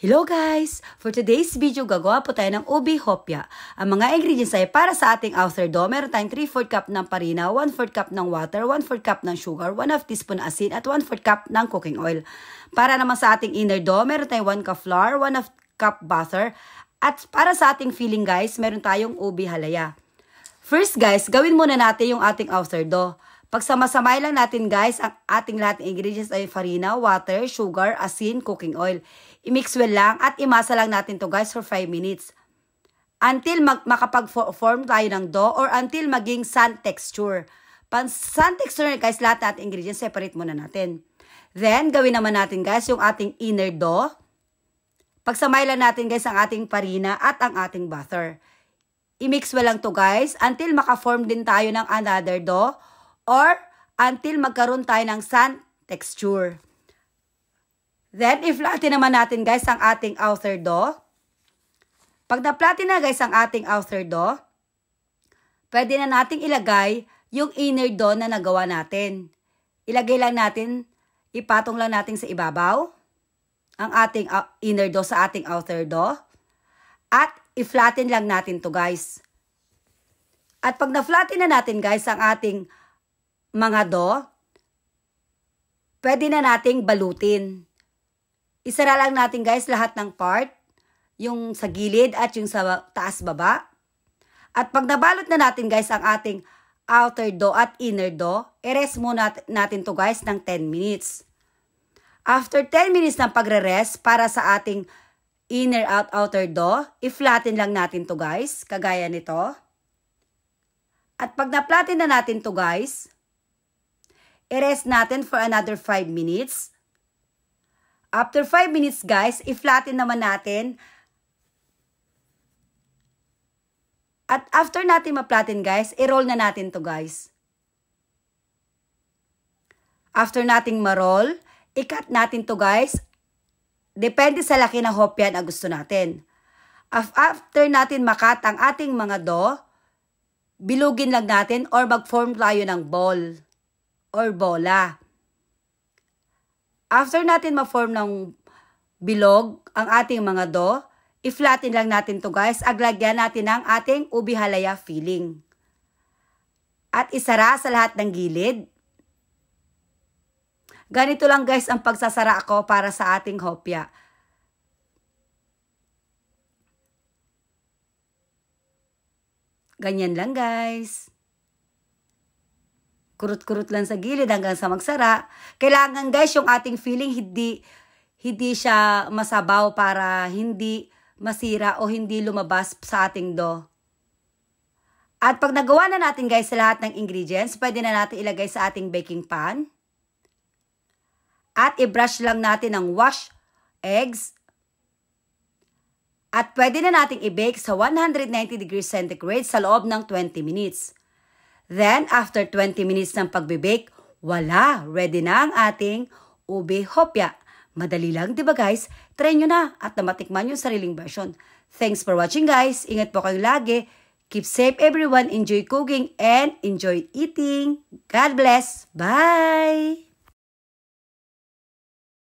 Hello guys! For today's video, gagawa po tayo ng ube hopya. Ang mga ingredients ay para sa ating outer dough. Meron tayong 3/4 cup ng farina, 1/4 cup ng water, 1/4 cup ng sugar, 1/2 teaspoon asin, at 1/4 cup ng cooking oil. Para naman sa ating inner dough, meron tayong 1 cup flour, 1/2 cup butter, at para sa ating filling guys, meron tayong ube halaya. First guys, gawin muna natin yung ating outer dough. Pagsamasamahin lang natin guys, ang ating lahat ng ingredients ay farina, water, sugar, asin, cooking oil. I-mix well lang at imasa lang natin to guys for 5 minutes. Until makapag-form tayo ng dough or until maging sand texture. Pan sand texture guys, lahat natin ingredients, separate muna natin. Then, gawin naman natin guys yung ating inner dough. Pagsamahin lang natin guys ang ating farina at ang ating butter. I-mix well lang to guys until maka-form din tayo ng another dough or until magkaroon tayo ng sand texture. Then, i-flatten naman natin guys ang ating outer dough. Pag na-flatten na guys ang ating outer dough, pwede na nating ilagay yung inner dough na nagawa natin. Ilagay lang natin, ipatong lang natin sa ibabaw ang ating inner dough sa ating outer dough. At i-flatten lang natin to guys. At pag na-flatten na natin guys ang ating mga dough, pwede na nating balutin. Isara lang natin guys lahat ng part, yung sa gilid at yung sa taas baba. At pag nabalot na natin guys ang ating outer dough at inner dough, i-rest muna natin to guys ng 10 minutes. After 10 minutes ng pagre-rest para sa ating inner at outer dough, i-flatten lang natin to guys, kagaya nito. At pag na-flatten na natin to guys, i-rest natin for another 5 minutes. After 5 minutes guys, i-flatten naman natin. At after natin ma-flatten guys, i-roll na natin to guys. After nating ma-roll, i-cut natin to guys. Depende sa laki ng hopya na gusto natin. After natin makat ang ating mga dough, bilugin lang natin or mag-form tayo ng ball or bola. After natin ma-form ng bilog ang ating mga dough, i-flatten lang natin to guys. Aglagyan natin ng ating ube halaya filling. At isara sa lahat ng gilid. Ganito lang guys ang pagsasara ko para sa ating hopya. Ganyan lang guys. Kurut-kurut lang sa gilid hanggang sa magsara. Kailangan guys yung ating filling hindi siya masabaw para hindi masira o hindi lumabas sa ating dough. At pag nagawa na natin guys sa lahat ng ingredients, pwede na natin ilagay sa ating baking pan. At i-brush lang natin ng wash eggs. At pwede na natin i-bake sa 190 degrees centigrade sa loob ng 20 minutes. Then, after 20 minutes ng pagbe-bake, wala! Ready na ang ating ube hopya. Madali lang, di ba guys? Try nyo na at namatikman yung sariling version. Thanks for watching guys. Ingat po kayong lagi. Keep safe everyone. Enjoy cooking and enjoy eating. God bless. Bye!